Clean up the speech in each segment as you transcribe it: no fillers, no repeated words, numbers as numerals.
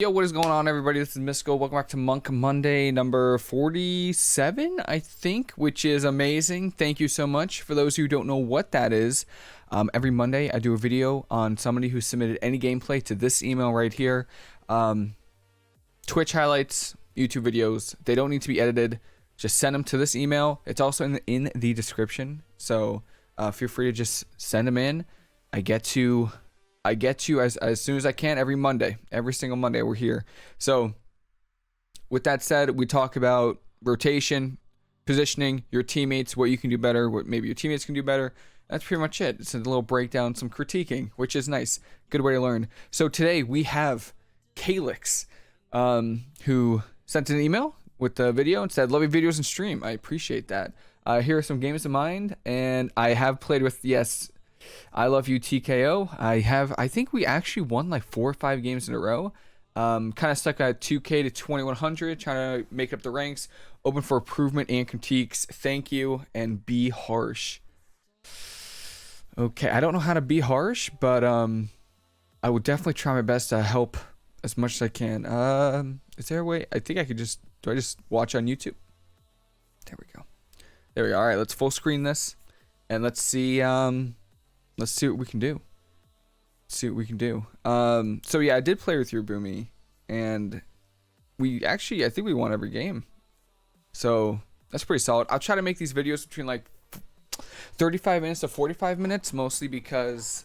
Yo, what is going on, everybody? This is Mysticall. Welcome back to Monk Monday number 47, I think, which is amazing. Thank you so much. For those who don't know what that is, every Monday I do a video on somebody who submitted any gameplay to this email right here. Twitch highlights, YouTube videos. They don't need to be edited. Just send them to this email. It's also in the description. So feel free to just send them in. I get to as soon as I can every Monday. Every single Monday we're here. So with that said, we talk about rotation, positioning, your teammates, what you can do better, what maybe your teammates can do better. That's pretty much it. It's a little breakdown, some critiquing, which is nice. Good way to learn. So today we have Kaylux, who sent an email with the video and said, love your videos and stream. I appreciate that. Here are some games of mine, and I have played with, yes, I love you TKO. I think we actually won like 4 or 5 games in a row. Kind of stuck at 2K to 2100, trying to make up the ranks. Open for improvement and critiques. Thank you, and be harsh. Okay, I don't know how to be harsh, but I would definitely try my best to help as much as I can. Is there a way? I think I could just, do I just watch on YouTube? There we go. There we go. All right, let's full screen this, and let's see. Let's see what we can do. So yeah, I did play with your Boomy, and we actually, I think we won every game. So that's pretty solid. I'll try to make these videos between like 35 minutes to 45 minutes, mostly because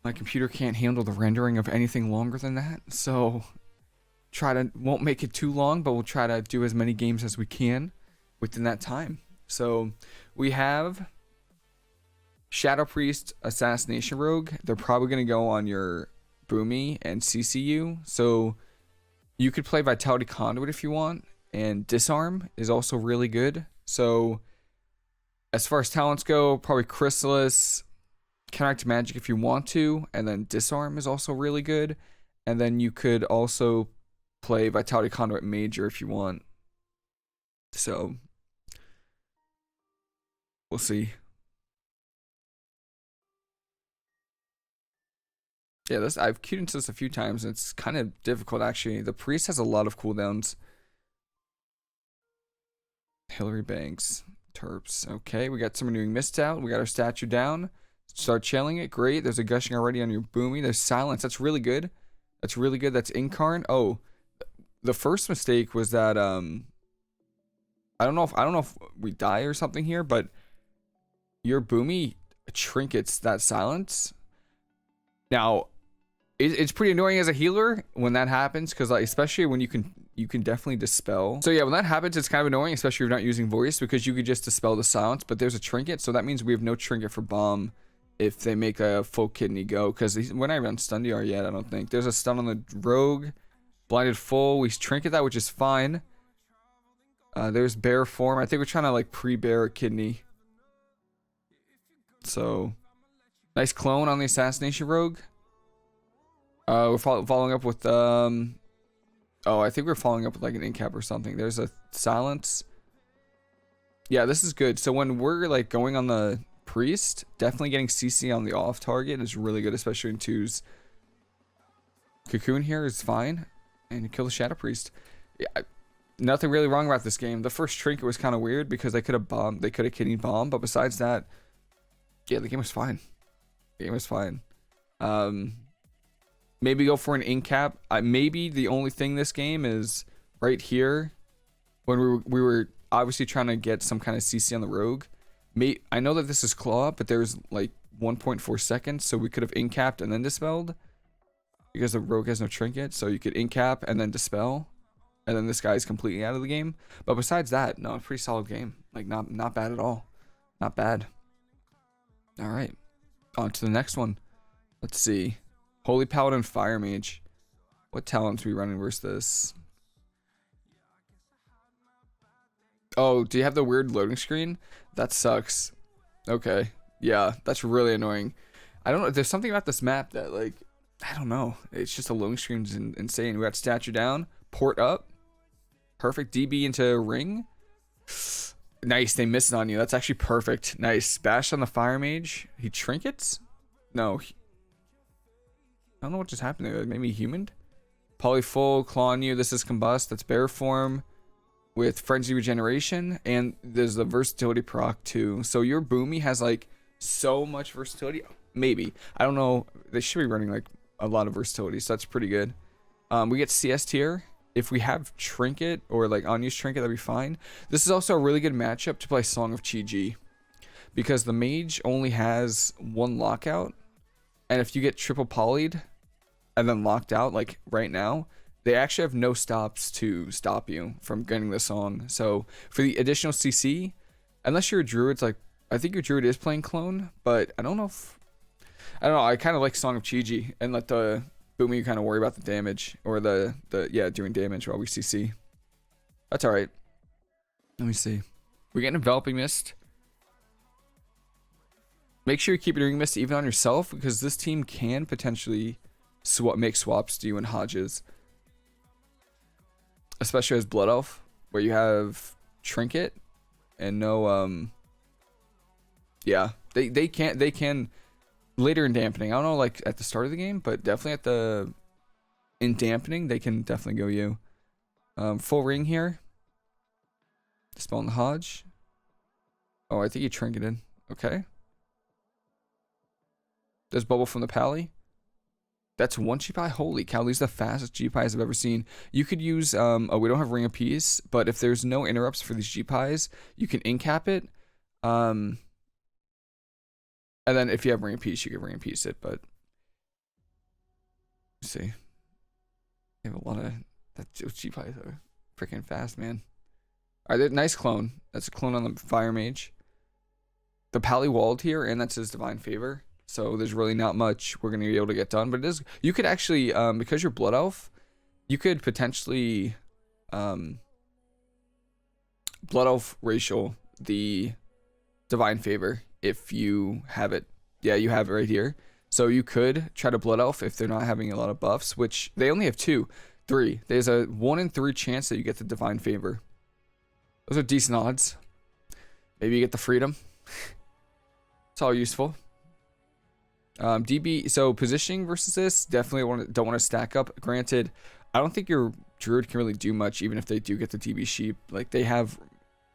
my computer can't handle the rendering of anything longer than that. So won't make it too long, but we'll try to do as many games as we can within that time. So we have Shadow Priest, Assassination Rogue. They're probably going to go on your Boomy and CCU. So you could play Vitality Conduit if you want. And Disarm is also really good. So as far as talents go, probably Chrysalis, Counteract Magic if you want to. And then Disarm is also really good. And then you could also play Vitality Conduit Major if you want. So we'll see. Yeah, I've queued into this a few times, and it's kind of difficult, actually. The Priest has a lot of cooldowns. Hillary Banks, Terps. Okay, we got some renewing mist out. We got our statue down. Start chilling it. Great. There's a gushing already on your Boomy. There's silence. That's really good. That's really good. That's Incarn. Oh, the first mistake was that I don't know if we die or something here, but your Boomy trinkets that silence. Now, it's pretty annoying as a healer when that happens, because like, especially when you can definitely dispel. So yeah, when that happens, it's kind of annoying, especially if you're not using voice, because you could just dispel the silence. But there's a trinket, so that means we have no trinket for bomb if they make a full kidney go, because we're not even on stun DR yet. I don't think there's a stun on the rogue. Blinded full. We trinket that, which is fine. There's bear form. I think we're trying to like pre-bear a kidney. So nice clone on the assassination rogue. We're following up with oh, I think we're following up with like an incap or something. There's a silence. Yeah, this is good. So when we're like going on the priest, definitely getting CC on the off target is really good, especially in twos. Cocoon here is fine, and you kill the shadow priest. Yeah, nothing really wrong about this game. The first trinket was kind of weird because they could have bombed, they could have kidney bombed, but besides that, yeah, the game was fine. The game was fine. Maybe go for an incap. Maybe the only thing this game is right here when we were obviously trying to get some kind of CC on the rogue. I know that this is claw, but there's like 1.4 seconds, so we could have incapped and then dispelled because the rogue has no trinket. So you could incap and then dispel, and then this guy's completely out of the game. But besides that, no, pretty solid game. Like not bad at all. Not bad. All right, on to the next one. Let's see. Holy Paladin Fire Mage. What talents are we running versus this? Oh, do you have the weird loading screen? That sucks. Okay. Yeah, that's really annoying. I don't know. There's something about this map that, like, I don't know. It's just a loading screen's insane. We got statue down. Port up. Perfect. DB into ring. Nice. They missed on you. That's actually perfect. Nice. Bash on the Fire Mage. He trinkets? No. I don't know what just happened there. Maybe humaned? Poly full, claw on you. This is combust. That's bear form with frenzy regeneration, and there's the versatility proc too. So your Boomy has like so much versatility. Maybe, I don't know. They should be running like a lot of versatility, so that's pretty good. We get CS tier. If we have trinket or like unused trinket, that'd be fine. This is also a really good matchup to play Song of Chi-Ji, because the mage only has one lockout, and if you get triple polyed and then locked out like right now, they actually have no stops to stop you from getting the song. So for the additional CC, unless you're a druid, it's like, I think your druid is playing clone, but I don't know. I kind of like Song of Chi-Ji and let the Boomy kind of worry about the damage, or yeah, doing damage while we CC. That's all right. Let me see. We're getting Enveloping Mist. Make sure you keep Enduring Mist even on yourself, because this team can potentially make swaps to you in Hodges. Especially as Blood Elf, where you have Trinket and no yeah, they can later in dampening. I don't know, like at the start of the game, but definitely in dampening they can definitely go you. Full ring here. Dispel on the Hodge. Oh, I think he trinketed. Okay. There's bubble from the Pally. That's one GPI. Holy cow, these are the fastest GPIs I've ever seen. You could use, oh, we don't have Ring of Peace, but if there's no interrupts for these GPIs, you can incap it. And then if you have Ring of Peace, you can Ring of Peace it, but let's see. You have a lot of, that GPIs are freaking fast, man. Alright, nice clone. That's a clone on the Fire Mage. The Pally walled here, and that's his Divine Favor. So there's really not much we're going to be able to get done. But it is, you could actually, because you're Blood Elf, you could potentially Blood Elf racial the Divine Favor if you have it. Yeah, you have it right here. So you could try to Blood Elf if they're not having a lot of buffs, which they only have 3. There's a 1 in 3 chance that you get the Divine Favor. Those are decent odds. Maybe you get the freedom. It's all useful. DB, so positioning versus this, definitely don't want to stack up. Granted, I don't think your druid can really do much, even if they do get the DB sheep. Like, they have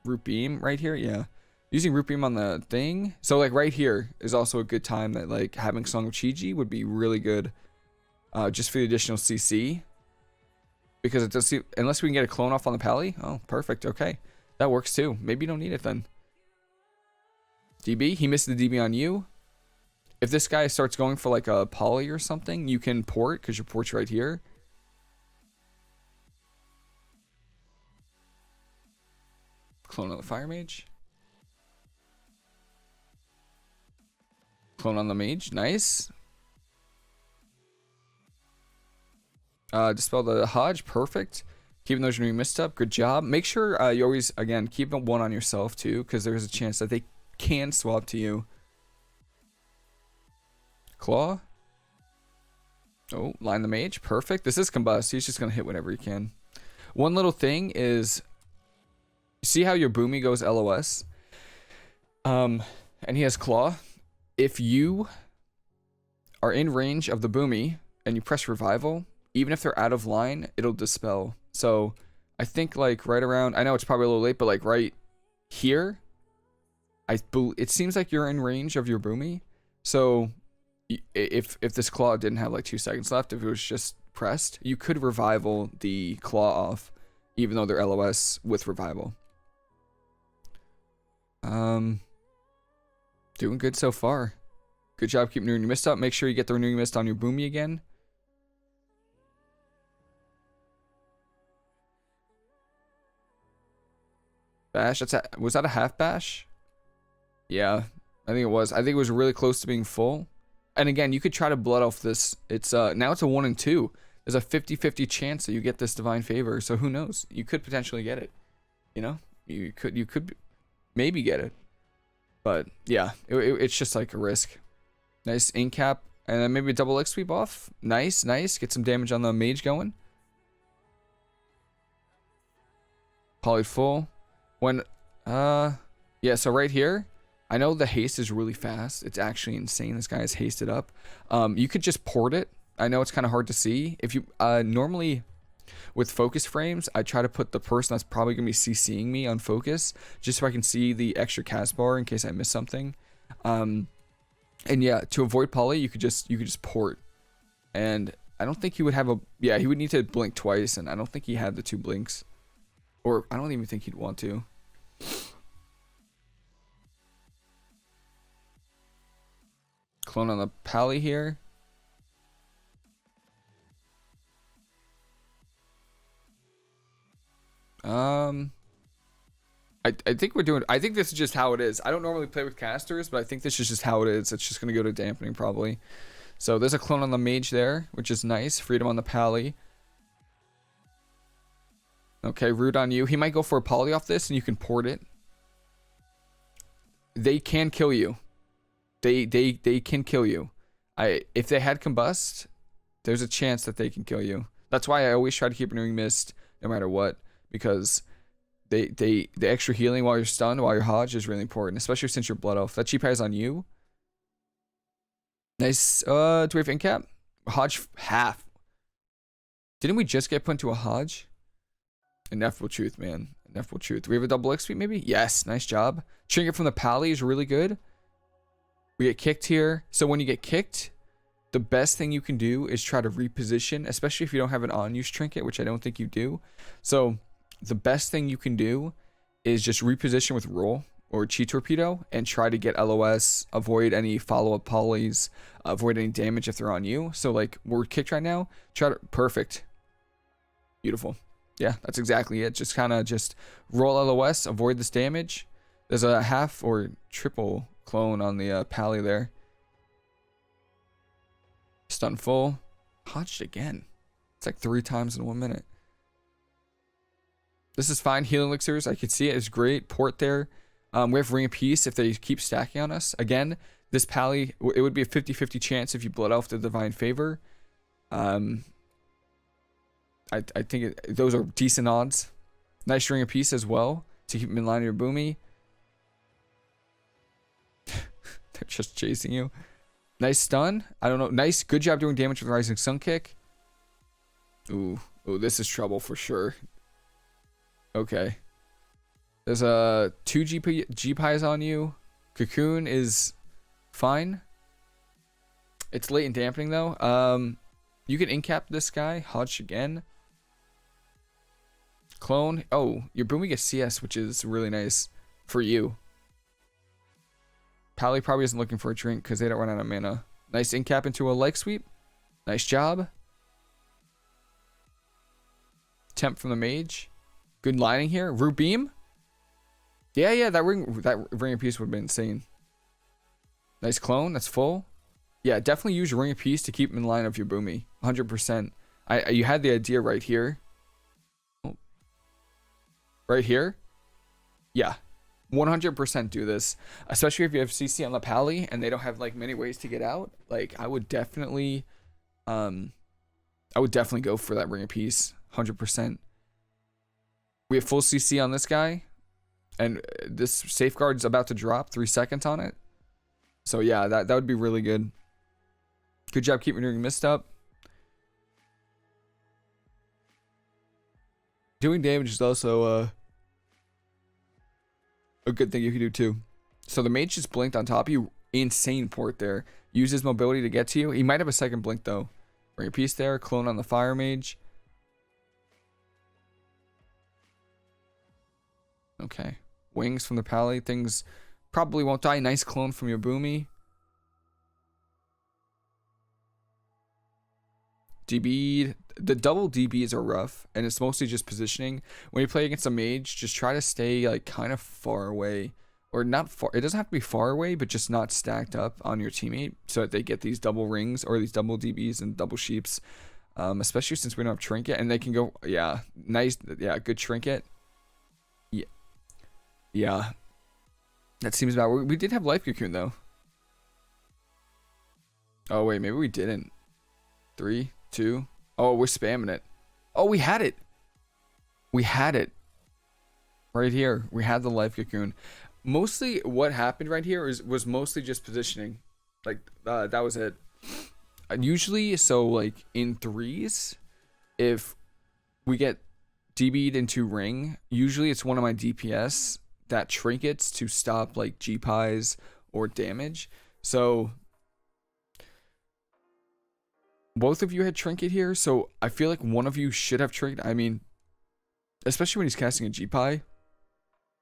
Root Beam right here, yeah. Using Root Beam on the thing. So, like, right here is also a good time that, like, having Song of Chi-Ji would be really good. Just for the additional CC. Because it does see, unless we can get a clone off on the Pally. Oh, perfect, okay. That works too. Maybe you don't need it then. DB, he missed the DB on you. If this guy starts going for like a poly or something, you can port, because your port's right here. Clone on the Fire Mage. Clone on the Mage, nice. Dispel the Hodge, perfect. Keeping those renewing mist up, good job. Make sure you always, again, keep 1 on yourself too, because there's a chance that they can swap to you. Claw. Oh, line the Mage. Perfect. This is combust. He's just going to hit whatever he can. One little thing is, see how your Boomy goes LOS? And he has Claw. If you are in range of the Boomy and you press Revival, even if they're out of line, it'll dispel. So I think like right around, I know it's probably a little late, but like right here, it seems like you're in range of your Boomy. So if this Claw didn't have like 2 seconds left, if it was just pressed, you could Revival the Claw off, even though they're LOS with Revival. Doing good so far. Good job keeping Renewing Mist up. Make sure you get the Renewing Mist on your Boomy again. Bash, was that a half bash? Yeah, I think it was. I think it was really close to being full. And again, you could try to Blood Elf this. It's now it's a 1 in 2. There's a 50-50 chance that you get this Divine Favor. So who knows? You could potentially get it. You know, you could maybe get it. But yeah, it's just like a risk. Nice incap, and then maybe a double X sweep off. Nice, nice. Get some damage on the Mage going. Poly full. When yeah, so right here, I know the haste is really fast. It's actually insane. This guy is hasted up. You could just port it I know it's kind of hard to see. If you normally with focus frames, I try to put the person that's probably gonna be CCing me on focus, just so I can see the extra cast bar in case I miss something. And yeah, to avoid poly, you could just port. And I don't think he would have a, yeah, he would need to blink twice, and I don't think he had the 2 blinks, or I don't even think he'd want to. Clone on the pally here. I think we're doing, I think this is just how it is. I don't normally play with casters, but I think this is just how it is. It's just going to go to dampening probably. So there's a clone on the mage there, which is nice. Freedom on the pally. Okay, root on you. He might go for a poly off this, and you can port it. They can kill you. They can kill you. If they had combust, there's a chance that they can kill you. That's why I always try to keep renewing mist no matter what, because the extra healing while you're stunned, while you're hodge, is really important, especially since you're blood elf. That cheap is on you. Nice. Do we have incap? Hodge half. Didn't we just get put into a hodge? Ineffable truth, man. Ineffable truth. Do we have a double XP maybe? Yes. Nice job. Trinket from the pally is really good. We get kicked here. So when you get kicked, the best thing you can do is try to reposition, especially if you don't have an on-use trinket, which I don't think you do. So the best thing you can do is just reposition with roll or chi torpedo and try to get LOS, avoid any follow-up polys, avoid any damage if they're on you. So like we're kicked right now, try to, perfect. Beautiful. Yeah, that's exactly it. Just kind of just roll LOS, avoid this damage. There's a half or triple clone on the pally there. Stun full. Hodged again. It's like 3 times in 1 minute. This is fine. Healing elixirs, I can see it. It's great. Port there. We have Ring of Peace if they keep stacking on us. Again, this pally, it would be a 50-50 chance if you blood elf the Divine Favor. I think those are decent odds. Nice Ring of Peace as well to keep them in line of your boomy. They're just chasing you. Nice stun. I don't know. Nice. Good job doing damage with Rising Sun Kick. Ooh. Ooh, this is trouble for sure. Okay. There's a 2 GPIs on you. Cocoon is fine. It's late in dampening though. You can incap this guy. Hodge again. Clone. Oh, your boomy gets CS, which is really nice for you. Pally probably isn't looking for a drink because they don't run out of mana. Nice incap into a leg sweep. Nice job. Temp from the mage. Good lining here. Root beam. Yeah, that ring of peace would have been insane. Nice clone. That's full. Yeah, definitely use your ring of peace to keep them in line of your boomy. 100%. You had the idea right here. Oh. Right here. Yeah. 100% do this, especially if you have CC on the pally and they don't have like many ways to get out. Like I would definitely go for that ring of peace. 100%. We have full CC on this guy, and this safeguard is about to drop 3 seconds on it. So yeah, that would be really good. Good job keeping doing mist up. Doing damage is also a good thing you can do too. So the mage just blinked on top of you. Insane port there. Use his mobility to get to you. He might have a second blink though. Bring a piece there. Clone on the fire mage. Okay. Wings from the pally. Things probably won't die. Nice clone from your boomy. DB. The double DBs are rough, and it's mostly just positioning. When you play against a mage, just try to stay like kind of far away, or not far. It doesn't have to be far away, but just not stacked up on your teammate, so that they get these double rings or these double DBs and double sheeps. Especially since we don't have trinket, and they can go. Yeah, nice. Yeah, good trinket. Yeah. That seems about. We did have life cocoon though. Oh wait, maybe we didn't. 3, 2. Oh, we're spamming it. Oh, we had it. We had it. Right here. We had the life cocoon. Mostly what happened right here was mostly just positioning. Like, that was it. Usually, so like in threes, if we get DB'd into ring, usually it's one of my DPS that trinkets to stop like G-Pies or damage. So both of you had trinket here, so I feel like one of you should have trinket. I mean, especially when he's casting a G-Pie.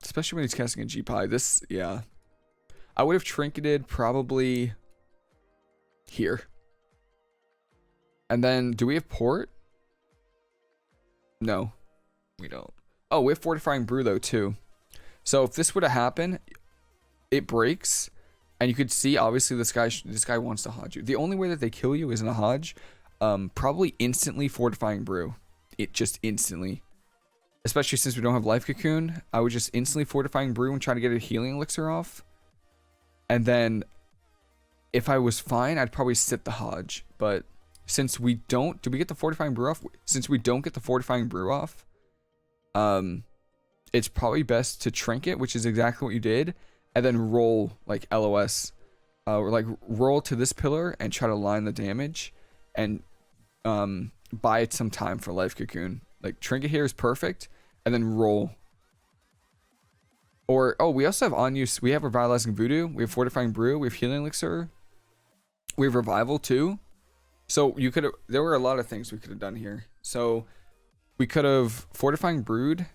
Especially when he's casting a G-Pie. This, yeah. I would have trinketed probably here. And then, do we have port? No, we don't. Oh, we have fortifying brew though too. So if this would have happened, it breaks, and you could see obviously this guy wants to hodge you. The only way that they kill you is in a hodge. Probably instantly fortifying brew. It just instantly. Especially since we don't have life cocoon, I would just instantly fortifying brew and try to get a healing elixir off. And then if I was fine, I'd probably sit the hodge. But since we don't, do we get the fortifying brew off? Since we don't get the fortifying brew off, it's probably best to trinket, which is exactly what you did, and then roll like LOS, or like roll to this pillar and try to line the damage, and buy it some time for life cocoon. Like trinket here is perfect, and then roll. Or oh, we also have on use. We have revitalizing voodoo. We have fortifying brew. We have healing elixir. We have revival too. So you could have. There were a lot of things we could have done here. So we could have fortifying brewed.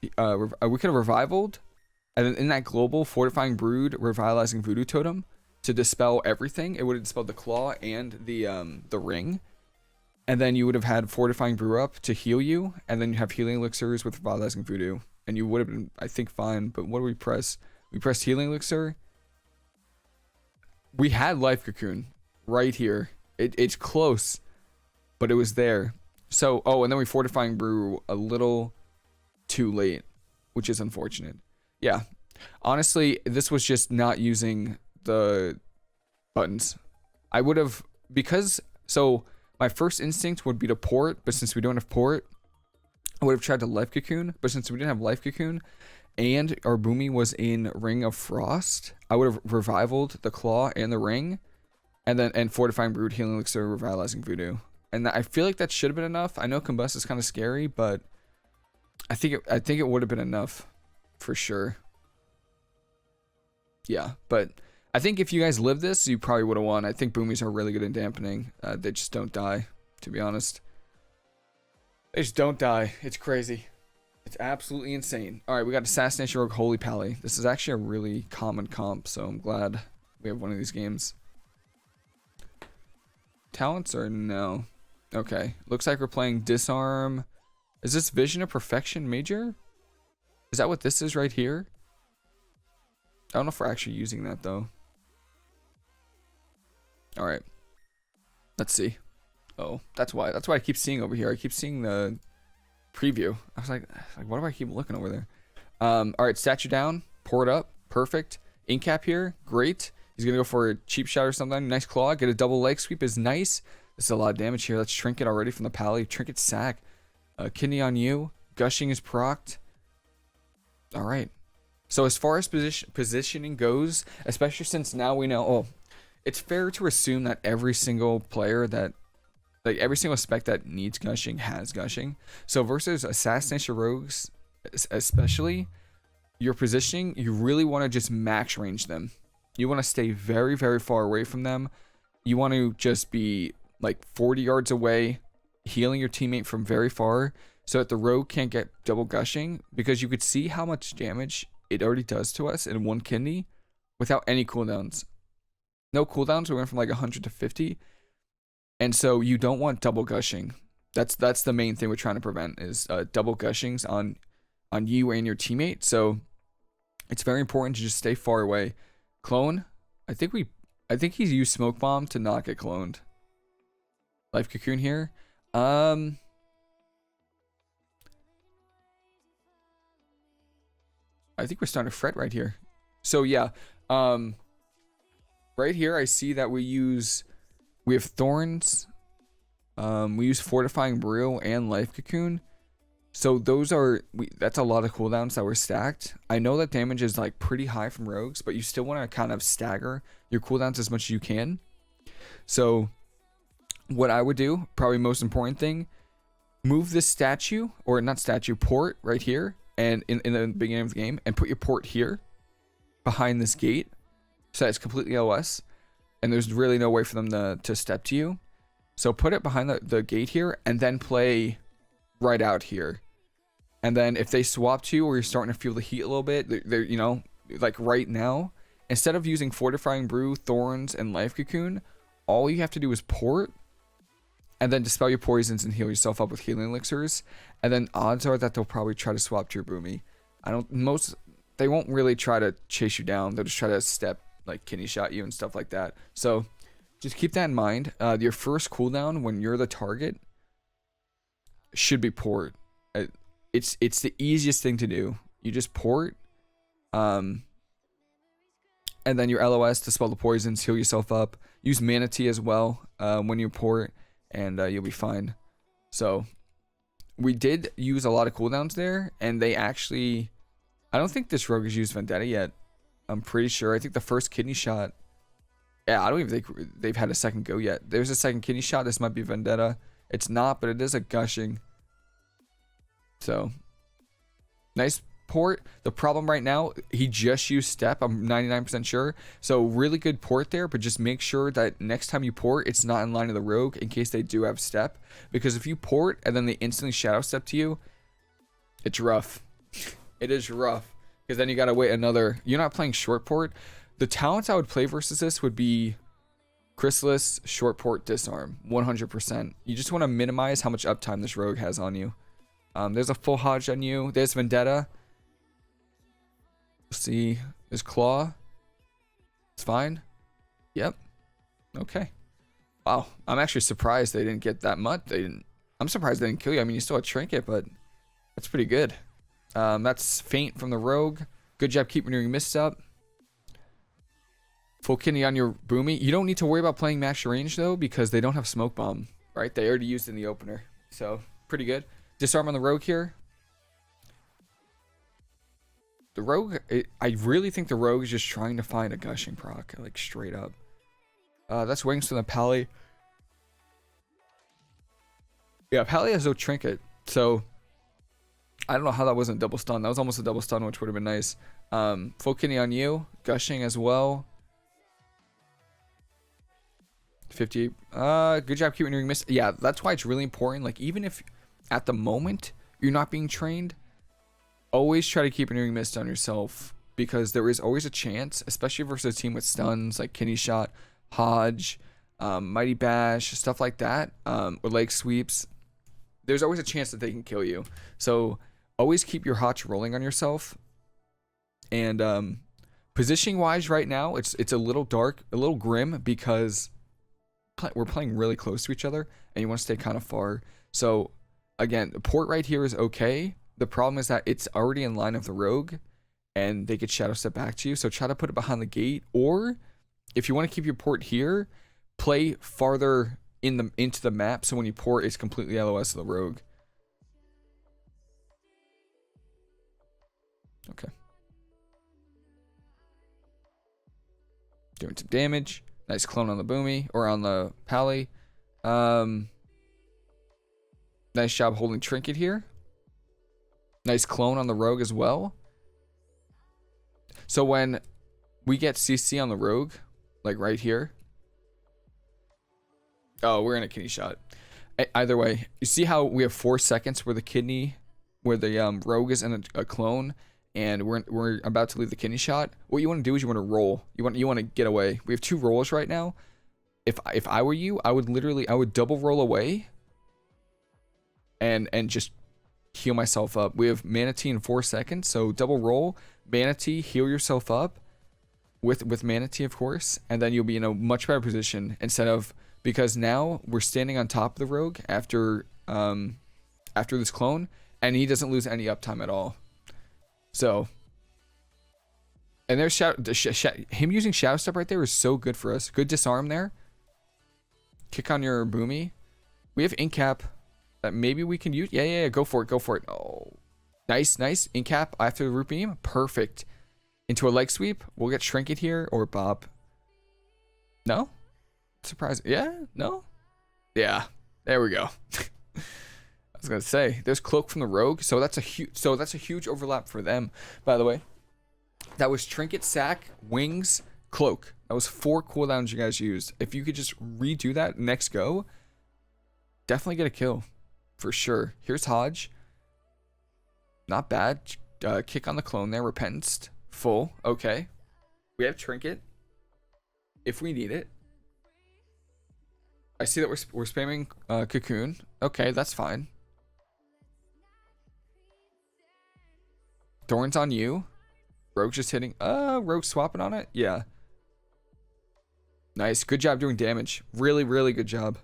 We could have revivaled, and then in that global fortifying brood, revitalizing voodoo totem to dispel everything. It would have dispelled the claw and the ring. And then you would have had fortifying brew up to heal you, and then you have healing elixirs with revitalizing voodoo, and you would have been, I think, fine. But what do we press? We pressed healing elixir. We had life cocoon right here. It's close, but it was there. So and then we fortifying brew a little too late, which is unfortunate. Yeah, honestly, this was just not using the buttons. I would have, because so. My first instinct would be to port, but since we don't have port, I would have tried to life cocoon. But since we didn't have life cocoon, and our Boomy was in Ring of Frost, I would have revivaled the claw and the ring, and fortifying brood, healing elixir, revitalizing voodoo. And I feel like that should have been enough. I know combust is kind of scary, but I think it would have been enough for sure. Yeah, but I think if you guys lived this, you probably would have won. I think boomies are really good in dampening. They just don't die, to be honest. They just don't die. It's crazy. It's absolutely insane. All right, we got Assassination Rogue Holy Pally. This is actually a really common comp, so I'm glad we have one of these games. Talents or no? Okay, looks like we're playing Disarm. Is this Vision of Perfection Major? Is that what this is right here? I don't know if we're actually using that, though. All right, let's see. Oh, that's why I keep seeing over here. I keep seeing the preview. I was like, why do I keep looking over there? All right, statue down, pour it up, perfect. Incap here, great. He's gonna go for a cheap shot or something. Nice claw, get a double leg sweep is nice. This is a lot of damage here. Let's trinket already from the pally. Trinket sack, kidney on you. Gushing is procced. All right. So as far as positioning goes, especially since now we know, oh, it's fair to assume that every single player that, like every single spec that needs gushing has gushing. So versus Assassination Rogues, especially, your positioning, you really want to just max range them. You want to stay very, very far away from them. You want to just be like 40 yards away, healing your teammate from very far so that the rogue can't get double gushing, because you could see how much damage it already does to us in one kidney without any cooldowns. No cooldowns, we went from like 100 to 50. And so you don't want double gushing. That's the main thing we're trying to prevent, is double gushings on you and your teammate. So it's very important to just stay far away. Clone, I think he's used smoke bomb to not get cloned. Life cocoon here. I think we're starting to fret right here. So yeah, right here I see that we have thorns, we use fortifying brew and life cocoon. So those are, that's a lot of cooldowns that were stacked. I know that damage is like pretty high from rogues, but you still want to kind of stagger your cooldowns as much as you can. So what I would do, probably most important thing, move this statue, or not statue, port right here, and in the beginning of the game, and put your port here behind this gate, so that it's completely LOS, and there's really no way for them to step to you. So put it behind the gate here, and then play right out here. And then if they swap to you, or you're starting to feel the heat a little bit, they're you know, like right now, instead of using Fortifying Brew, Thorns, and Life Cocoon, all you have to do is port, and then dispel your poisons and heal yourself up with healing elixirs. And then odds are that they'll probably try to swap to your Boomy. They won't really try to chase you down. They'll just try to step, like kidney shot you and stuff like that. So just keep that in mind. Your first cooldown when you're the target should be port. It's the easiest thing to do. You just port, and then your LOS, dispel the poisons, heal yourself up. Use Manatee as well when you port, and you'll be fine. So we did use a lot of cooldowns there, and they actually, I don't think this rogue has used Vendetta yet. I'm pretty sure. I think the first kidney shot, yeah, I don't even think they've had a second go yet. There's a second kidney shot. This might be Vendetta. It's not, but it is a gushing. So nice port. The problem right now, he just used step, I'm 99% sure. So really good port there, but just make sure that next time you port, it's not in line of the rogue in case they do have step. Because if you port and then they instantly shadow step to you, it's rough. It is rough. Because then you gotta wait another, you're not playing short port. The talents I would play versus this would be Chrysalis, short port, disarm, 100%. You just want to minimize how much uptime this rogue has on you. There's a full Hodge on you. There's Vendetta. Let's see. There's Claw. It's fine. Yep. Okay. Wow. I'm actually surprised they didn't get that much. I'm surprised they didn't kill you. I mean, you still had Trinket, but that's pretty good. That's Faint from the rogue. Good job keeping your mists up. Full kidney on your Boomy. You don't need to worry about playing max range though, because they don't have Smoke Bomb, right? They already used it in the opener. So pretty good. Disarm on the rogue here. The rogue, I really think the rogue is just trying to find a gushing proc, like straight up. That's Wings from the Pally. Yeah, Pally has no trinket, so I don't know how that wasn't double stun. That was almost a double stun, which would have been nice. Full kidney on you, gushing as well. 50. Good job keeping your miss. Yeah, that's why it's really important. Like, even if at the moment you're not being trained, always try to keep an earring mist on yourself, because there is always a chance, especially versus a team with stuns like Kidney Shot, Hodge, Mighty Bash, stuff like that, or leg sweeps. There's always a chance that they can kill you. So always keep your Hotch rolling on yourself. And positioning wise right now, it's a little dark, a little grim, because we're playing really close to each other and you want to stay kind of far. So again, the port right here is okay. The problem is that it's already in line of the rogue and they could shadow step back to you. So try to put it behind the gate, or if you want to keep your port here, play farther into the map, so when you port, it's completely LOS of the rogue. Okay. Doing some damage. Nice clone on the Boomy, or on the Pally. Nice job holding Trinket here. Nice clone on the rogue as well. So when we get CC on the rogue, like right here. Oh, we're in a kidney shot. Either way, you see how we have 4 seconds where the rogue is in a clone, and we're about to leave the kidney shot. What you want to do is you want to roll. You want to get away. We have 2 rolls right now. If I were you, I would double roll away and just heal myself up. We have Manatee in 4 seconds, so double roll, Manatee, heal yourself up with Manatee, of course, and then you'll be in a much better position, instead of, because now we're standing on top of the rogue after this clone, and he doesn't lose any uptime at all. So, and there's him using Shadow Step right there is so good for us. Good disarm there. Kick on your Boomy. We have Incap that maybe we can use. Yeah, go for it. Oh, nice. Incap after the Root Beam. Perfect. Into a leg sweep. We'll get Trinket here, or Bob. No? Surprising. Yeah? No? Yeah. There we go. I was gonna say there's cloak from the rogue, so that's a huge overlap for them. By the way, that was trinket, sack, wings, cloak. That was 4 cooldowns you guys used. If you could just redo that next go, definitely get a kill for sure. Here's Hodge. Not bad. Kick on the clone there. Repentance full. Okay. We have trinket if we need it. I see that we're spamming cocoon. Okay, that's fine. Thorns on you. Rogue just hitting. Rogue swapping on it. Yeah. Nice. Good job doing damage. Really, really good job.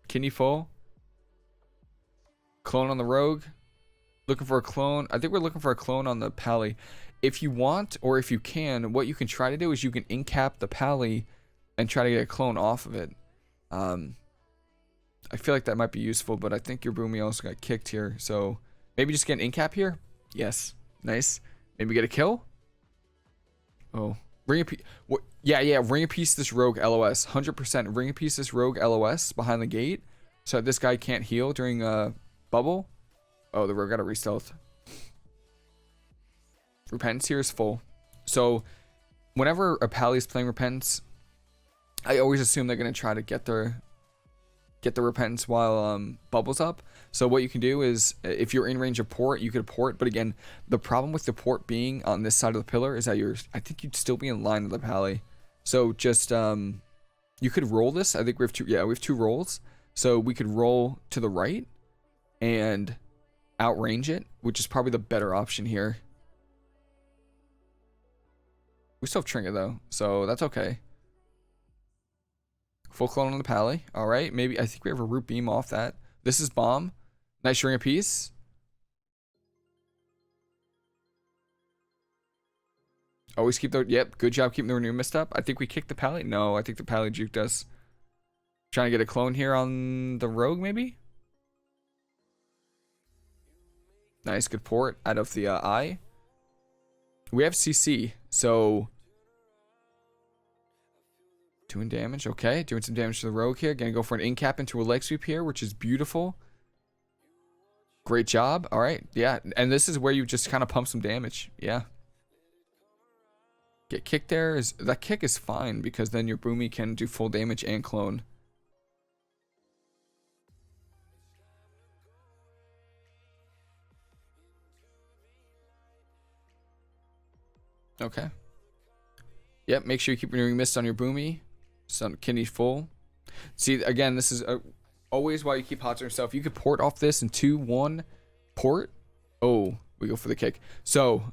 Kidney full. Clone on the rogue. Looking for a clone. I think we're looking for a clone on the pally. If you want, or if you can, what you can try to do is you can incap the pally and try to get a clone off of it. I feel like that might be useful, but I think your Boomy also got kicked here. So maybe just get an incap here. Yes. Nice. Maybe get a kill. Oh. Ring a piece. What? Yeah. Ring a piece this rogue LOS. 100%. Ring a piece this rogue LOS behind the gate, so that this guy can't heal during bubble. Oh, the rogue got a re-stealth. Repentance here is full. So whenever a pally is playing Repentance, I always assume they're gonna try to get the Repentance while bubbles up. So what you can do is, if you're in range of port, you could port. But again, the problem with the port being on this side of the pillar is that I think you'd still be in line with the pally. So just you could roll this. I think we have two. Yeah, we have 2 rolls. So we could roll to the right and outrange it, which is probably the better option here. We still have trinket though, so that's okay. Full clone on the pally. All right, maybe I think we have a root beam off that. This is bomb. Nice ring a piece. Always keep the. Yep, good job keeping the renew mist up. I think we kicked the pally. No, I think the pally juked us. Trying to get a clone here on the rogue, maybe. Nice, good port out of the eye. We have CC, so doing damage. Okay, doing some damage to the rogue here. Gonna go for an incap into a leg sweep here, which is beautiful. Great job. All right, yeah, and this is where you just kind of pump some damage. Yeah. Get kicked there. That kick is fine because then your Boomy can do full damage and clone. Okay. Yep, make sure you keep renewing mist on your Boomy. Sun kidney full. See, again, this is always why you keep hot on yourself. You could port off this in 2-1 port. Oh, we go for the kick. So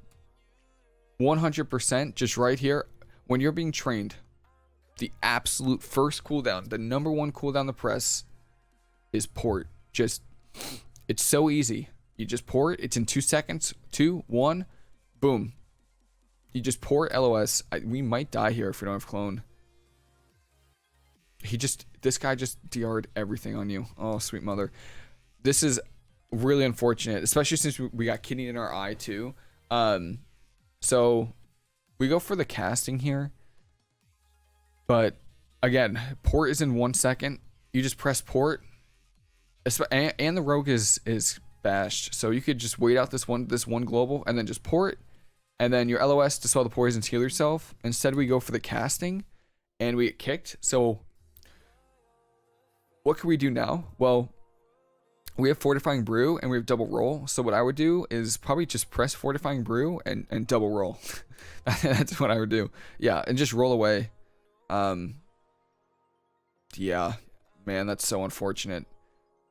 100% just right here. When you're being trained, the absolute first cooldown, the #1 cooldown to press is port. Just, it's so easy. You just port. It's in 2 seconds. 2, 1, boom. You just port LOS. We might die here if we don't have clone. This guy just DR'd everything on you. Oh, sweet mother. This is really unfortunate, especially since we got kidney in our eye too. So we go for the casting here. But again, port is in 1 second. You just press port. And the rogue is bashed. So you could just wait out this one global and then just port. And then your LOS to swell the poisons, heal yourself. Instead, we go for the casting and we get kicked. So what can we do now? Well, we have Fortifying Brew and we have double roll. So what I would do is probably just press Fortifying Brew and double roll. That's what I would do. Yeah, and just roll away. Yeah, man, that's so unfortunate.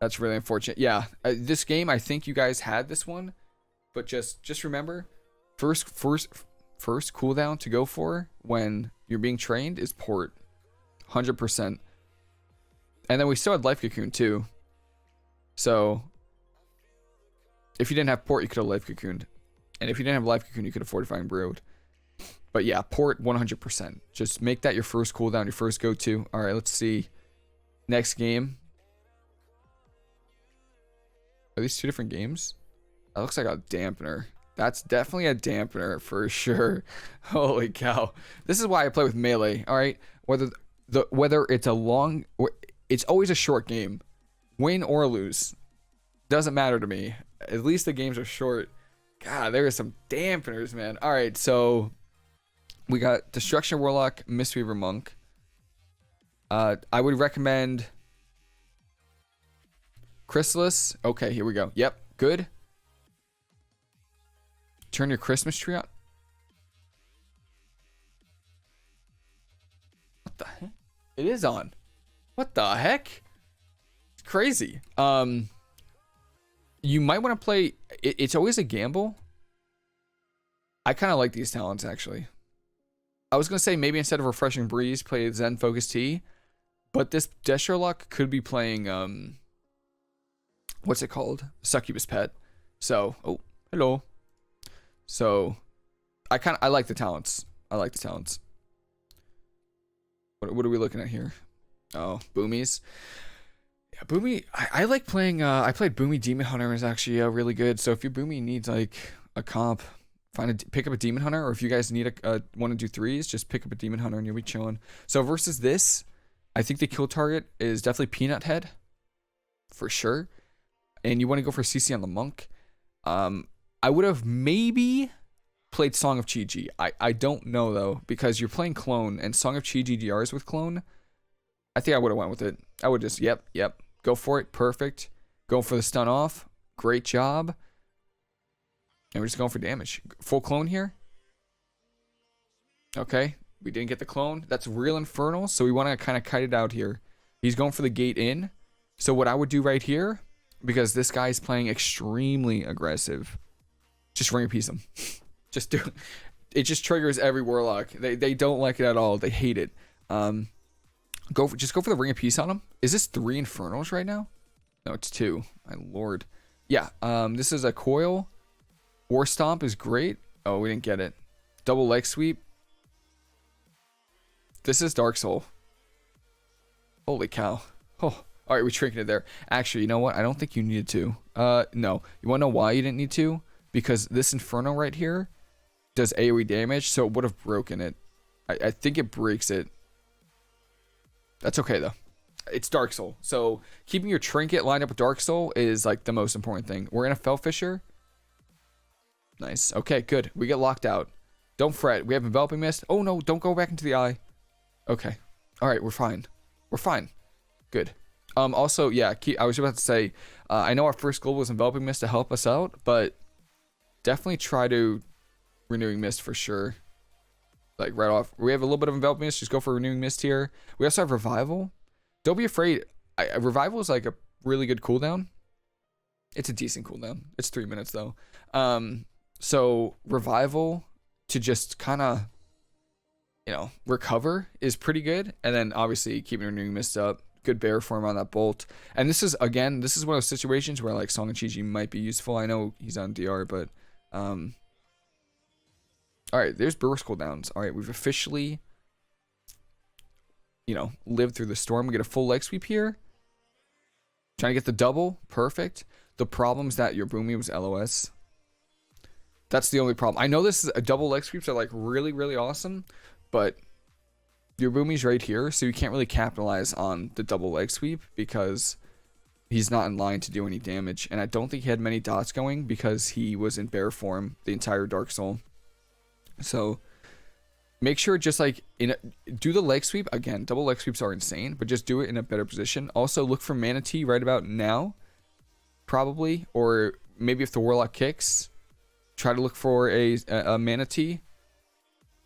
That's really unfortunate. Yeah, this game, I think you guys had this one. But just remember, first cooldown to go for when you're being trained is port. 100%. And then we still had Life Cocoon too. So if you didn't have port, you could have Life Cocooned. And if you didn't have Life Cocoon, you could have Fortifying Brewed. But yeah, port 100%. Just make that your first cooldown, your first go-to. All right, let's see. Next game. Are these 2 different games? That looks like a dampener. That's definitely a dampener for sure. Holy cow. This is why I play with melee, all right? Whether whether it's a long or it's always a short game, win or lose, doesn't matter to me. At least the games are short. God, there are some dampeners, man. All right, so we got Destruction Warlock, Mistweaver Monk. I would recommend Chrysalis. Okay, here we go. Yep, good. Turn your Christmas tree on. What the heck? It is on. What the heck? It's crazy. You might want to play. It's always a gamble. I kind of like these talents actually. I was gonna say maybe instead of Refreshing Breeze, play Zen Focus Tea, but this Destrolock could be playing what's it called? Succubus Pet. So, oh, hello. So, I like the talents. I like the talents. What are we looking at here? Oh, Boomies. Yeah, Boomy. I like playing. I played Boomy Demon Hunter. Is actually really good. So if your Boomy needs like a comp, pick up a Demon Hunter. Or if you guys need a want to do threes, just pick up a Demon Hunter and you'll be chilling. So versus this, I think the kill target is definitely Peanut Head, for sure. And you want to go for CC on the Monk. I would have maybe played Song of Chi-Ji. I don't know though, because you're playing Clone and Song of Chi-Ji DRs with Clone. I think I would have went with it. I would just, yep. Go for it. Perfect. Go for the stun off. Great job. And we're just going for damage. Full clone here. Okay. We didn't get the clone. That's real Infernal. So we want to kind of kite it out here. He's going for the gate in. So what I would do right here, because this guy is playing extremely aggressive, just ring appease him. Just do it. It just triggers every Warlock. They don't like it at all. They hate it. Just go for the Ring of Peace on him. Is this 3 Infernals right now? No, it's 2. My lord. Yeah, this is a coil. War Stomp is great. Oh, we didn't get it. Double leg sweep. This is Dark Soul. Holy cow. Oh, all right, we trinketed there. Actually, you know what? I don't think you needed to. No. You want to know why you didn't need to? Because this Inferno right here does AoE damage, so it would have broken it. I think it breaks it. That's okay though. It's Dark Soul. So keeping your trinket lined up with Dark Soul is like the most important thing. We're in a Fell Fisher. Nice. Okay, good. We get locked out. Don't fret. We have Enveloping Mist. Oh no, don't go back into the eye. Okay. All right, we're fine. We're fine. Good. Also, yeah, I was about to say, I know our first goal was Enveloping Mist to help us out, but definitely try to Renewing Mist for sure. Like right off. We have a little bit of Enveloping Mist. Just go for Renewing Mist here. We also have Revival. Don't be afraid. Revival is like a really good cooldown. It's a decent cooldown. It's 3 minutes though. So Revival to just kind of, recover is pretty good. And then obviously keeping Renewing Mist up. Good bear form on that bolt. And this is one of those situations where like Song of Chi-Ji might be useful. I know he's on DR, but all right, there's burst cooldowns. All right, we've officially, lived through the storm. We get a full leg sweep here. Trying to get the double. Perfect. The problem is that your Boomy was LOS. That's the only problem. I know this is a double leg sweeps are like really, really awesome, but your Boomy's right here, so you can't really capitalize on the double leg sweep because he's not in line to do any damage. And I don't think he had many dots going because he was in bear form the entire Dark Soul. So make sure just like do the leg sweep again. Double leg sweeps are insane, but just do it in a better position. Also look for Mana Tea right about now, probably, or maybe if the Warlock kicks, try to look for a Mana Tea.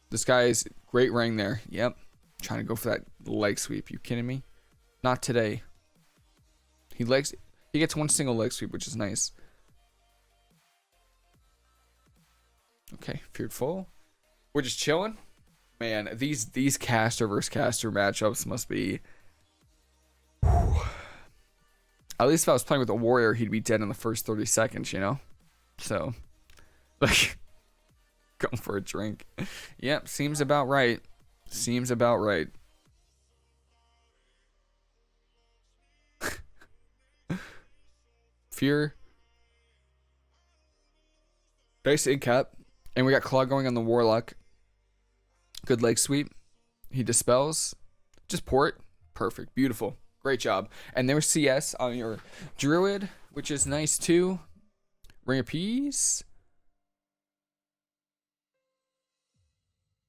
This guy is great ring there. Yep, trying to go for that leg sweep. You kidding me? Not today. He gets one single leg sweep, which is nice. Okay, feared full. We're just chilling. Man, these caster versus caster matchups must be. Whew. At least if I was playing with a warrior, he'd be dead in the first 30 seconds, So, like, going for a drink. Yep, seems about right. Seems about right. Fear. Nice incap. And we got Claw going on the Warlock. Good leg sweep. He dispels. Just port. Perfect. Beautiful. Great job. And there's CS on your druid, which is nice too. Ring of Peace.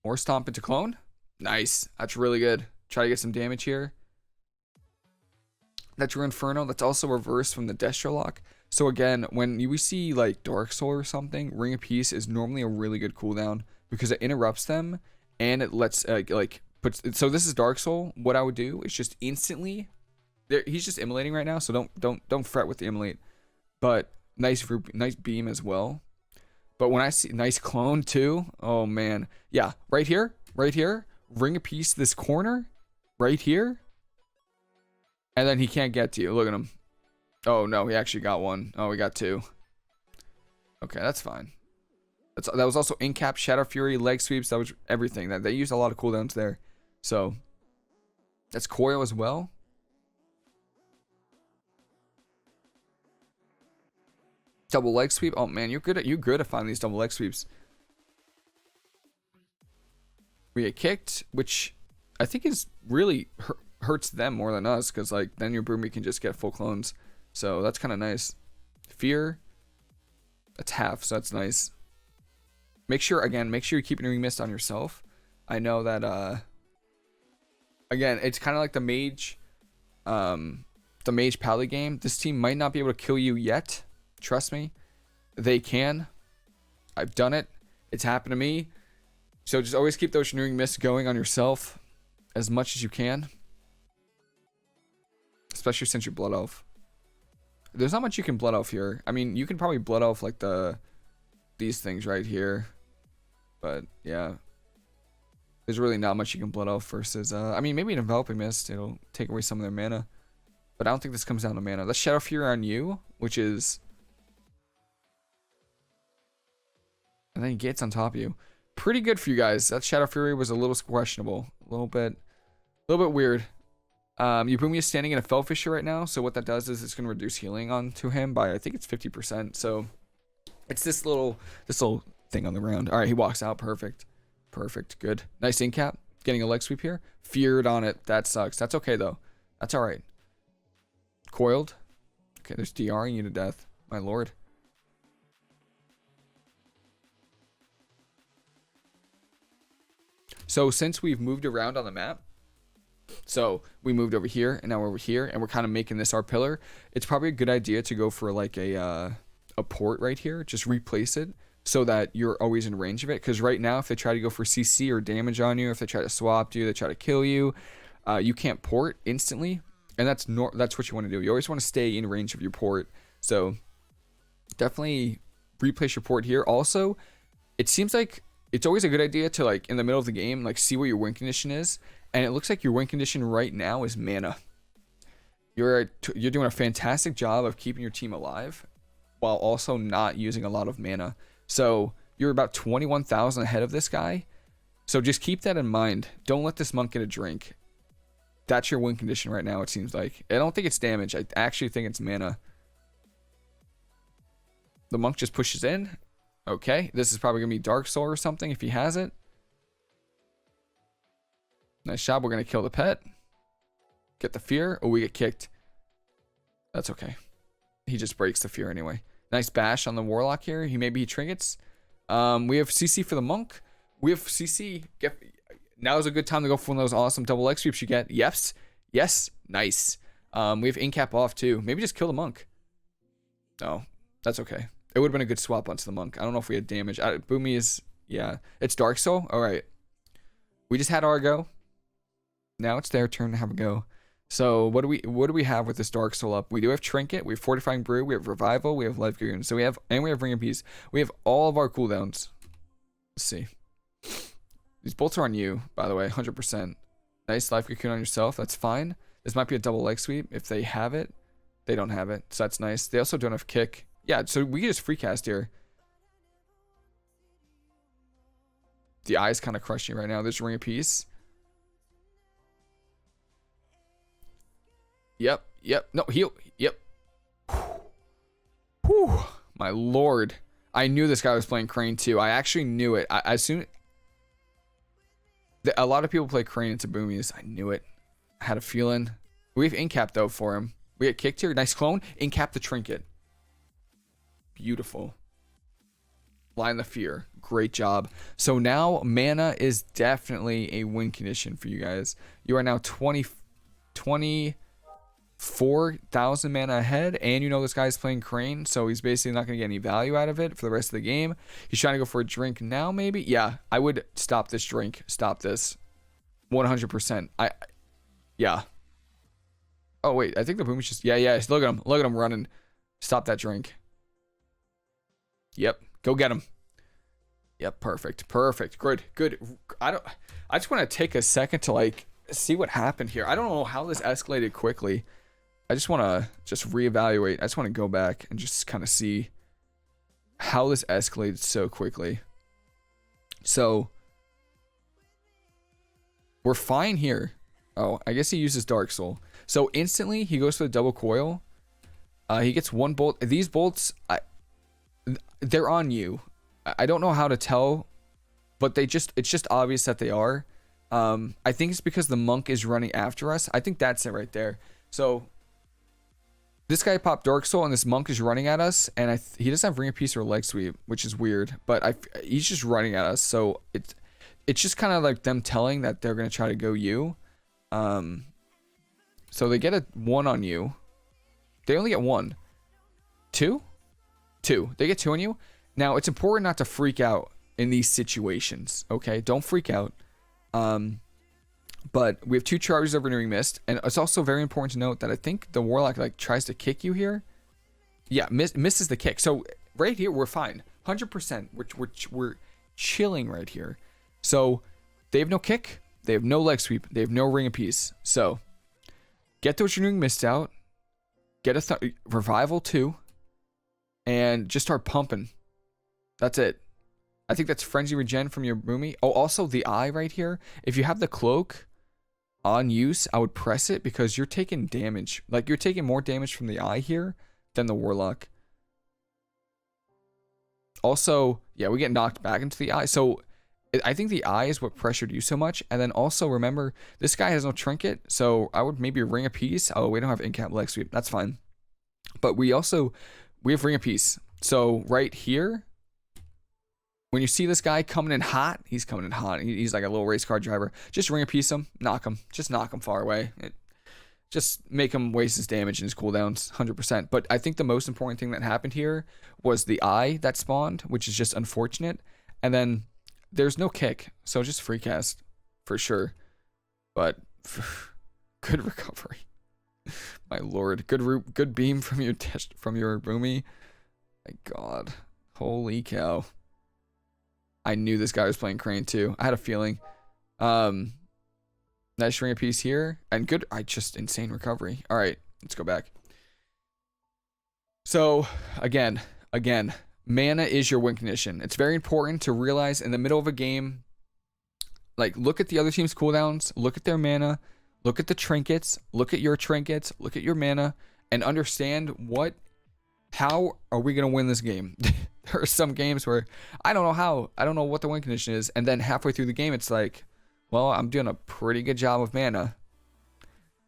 More stomp into clone. Nice. That's really good. Try to get some damage here. That's your Inferno. That's also reversed from the Destro lock. So again, when we see like Dark Soul or something, Ring of Peace is normally a really good cooldown because it interrupts them and it lets so this is Dark Soul. What I would do is just instantly. He's just immolating right now, so don't fret with the immolate. But nice beam as well. But when I see nice clone too, oh man, yeah, right here, Ring of Peace this corner, right here, and then he can't get to you. Look at him. Oh no, he actually got one. Oh, we got two. Okay, that's fine. That was also in cap, Shadow Fury, leg sweeps. That was everything. They used a lot of cooldowns there. So that's coil as well. Double leg sweep. Oh man, you're good at finding these double leg sweeps. We get kicked, which I think is really hurts them more than us, because like then your Boomy can just get full clones. So that's kind of nice. Fear. That's half, so that's nice. Make sure you're keeping Ring Mist on yourself. I know that again, it's kind of like the mage Pally game. This team might not be able to kill you yet. Trust me, they can. I've done it. It's happened to me. So just always keep those Ring Mists going on yourself as much as you can. Especially since you're Blood Elf. There's not much you can Blood Elf here. I mean, you can probably Blood Elf like these things right here. But yeah. There's really not much you can Blood Elf versus I mean, maybe an Enveloping Mist. It'll take away some of their mana. But I don't think this comes down to mana. Let's Shadow Fury on you, which is, and then he gets on top of you. Pretty good for you guys. That Shadow Fury was a little questionable. A little bit weird. Yubumi is standing in a Fell Fissure right now, so what that does is it's going to reduce healing onto him by, I think it's 50%. So it's this little thing on the ground. All right, he walks out. Perfect. Good. Nice in cap. Getting a leg sweep here. Feared on it. That sucks. That's okay though. That's all right. Coiled. Okay, there's DRing you to death. My lord. So since we've moved around on the map, so we moved over here and now we're over here and we're kind of making this our pillar, it's probably a good idea to go for like a port right here. Just replace it so that you're always in range of it. Because right now, if they try to go for CC or damage on you, if they try to swap you, they try to kill you, you can't port instantly. And that's what you want to do. You always want to stay in range of your port. So definitely replace your port here. Also, it seems like it's always a good idea to, like, in the middle of the game, like, see what your win condition is. And it looks like your win condition right now is mana. You're doing a fantastic job of keeping your team alive while also not using a lot of mana. So you're about 21,000 ahead of this guy. So just keep that in mind. Don't let this monk get a drink. That's your win condition right now, it seems like. I don't think it's damage. I actually think it's mana. The monk just pushes in. Okay, this is probably going to be Dark Soul or something if he has it. Nice job. We're going to kill the pet. Get the fear. Oh, we get kicked. That's okay. He just breaks the fear anyway. Nice bash on the warlock here. Maybe he trinkets. We have CC for the monk. We have CC. Now is a good time to go for one of those awesome double leg sweeps you get. Yes. Nice. We have incap off too. Maybe just kill the monk. No, that's okay. It would have been a good swap onto the monk. I don't know if we had damage. Boomy is, yeah. It's Dark Soul. All right. We just had our go. Now it's their turn to have a go. So what do we have with this Dark Soul up? We do have Trinket, we have Fortifying Brew, we have Revival, we have Life Cocoon. So we have Ring of Peace. We have all of our cooldowns. Let's see. These bolts are on you, by the way, 100%. Nice Life Cocoon on yourself. That's fine. This might be a double leg sweep. If they have it, they don't have it. So that's nice. They also don't have kick. Yeah, so we can just free cast here. The eye's kind of crushing right now. There's Ring of Peace. Yep. No, heal. Yep. Whew. My lord. I knew this guy was playing Crane too. I actually knew it. A lot of people play Crane into Boomies. I knew it. I had a feeling. We have incap though for him. We get kicked here. Nice clone. Incap the trinket. Beautiful. Line the fear. Great job. So now mana is definitely a win condition for you guys. You are now 24,000 mana ahead, and you know this guy's playing Crane, so he's basically not going to get any value out of it for the rest of the game. He's trying to go for a drink now, maybe. Yeah, I would stop this drink. Stop this. 100%. Yeah. Oh wait, I think the boom is just. Yeah. Look at him. Look at him running. Stop that drink. Yep. Go get him. Yep. Perfect. Good. I just want to take a second to like see what happened here. I don't know how this escalated quickly. I just want to reevaluate. I just want to go back and just kind of see how this escalated so quickly. So we're fine here. Oh, I guess he uses Dark Soul. So instantly he goes for the double coil. He gets one bolt. These bolts, they're on you. I don't know how to tell, but it's just obvious that they are. I think it's because the monk is running after us. I think that's it right there. So this guy popped Dark Soul and this monk is running at us, and he doesn't have Ring of Peace or Leg Sweep, which is weird, but he's just running at us. So it's just kind of like them telling that they're going to try to go you. So they get a 1 on you. They only get 1. 2? 2. They get 2 on you. Now, it's important not to freak out in these situations, okay? Don't freak out. But we have 2 charges of Renewing Mist, and it's also very important to note that I think the Warlock like tries to kick you here. Yeah, misses the kick. So right here, we're fine. 100%. We're chilling right here. So they have no kick. They have no leg sweep. They have no Ring of Peace. So get those Renewing Mist out. Get a Revival too. And just start pumping. That's it. I think that's Frenzy Regen from your Boomy. Oh, also the eye right here. If you have the cloak on use, I would press it because you're taking damage. Like, you're taking more damage from the eye here than the Warlock. Also, yeah, we get knocked back into the eye. So I think the eye is what pressured you so much. And then also remember, this guy has no trinket. So I would maybe Ring of Peace. Oh, we don't have incap leg sweep. That's fine. But we have Ring of Peace. So right here, when you see this guy coming in hot, he's coming in hot. He's like a little race car driver. Just Ring of Peace him, knock him. Just knock him far away. Just make him waste his damage and his cooldowns, 100%. But I think the most important thing that happened here was the eye that spawned, which is just unfortunate. And then there's no kick, so just free cast for sure. But good recovery, my lord. Good beam from your Boomy. My God, holy cow. I knew this guy was playing Crane too. I had a feeling. Nice Ring of Peace here. And good. Just insane recovery. All right, let's go back. So again, mana is your win condition. It's very important to realize in the middle of a game, like, look at the other team's cooldowns, look at their mana, look at the trinkets, look at your trinkets, look at your mana, and understand how are we going to win this game? There are some games where I don't know how. I don't know what the win condition is. And then halfway through the game, it's like, well, I'm doing a pretty good job of mana.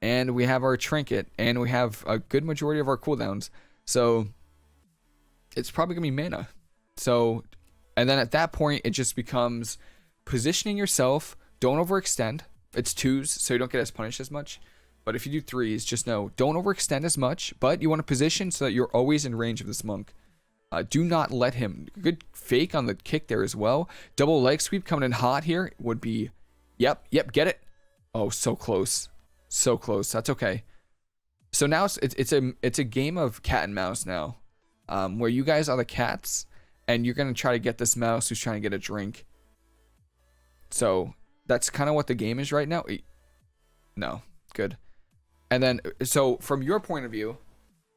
And we have our trinket. And we have a good majority of our cooldowns. So it's probably going to be mana. So, and then at that point, it just becomes positioning yourself. Don't overextend. It's 2s, so you don't get as punished as much. But if you do 3s, just know, don't overextend as much. But you want to position so that you're always in range of this monk. Do not let him. Good fake on the kick there as well. Double leg sweep coming in hot here would be. Yep, get it. Oh, so close. So close. That's okay. So now it's a game of cat and mouse now. Where you guys are the cats and you're going to try to get this mouse who's trying to get a drink. So that's kind of what the game is right now. No, good. And then, so from your point of view,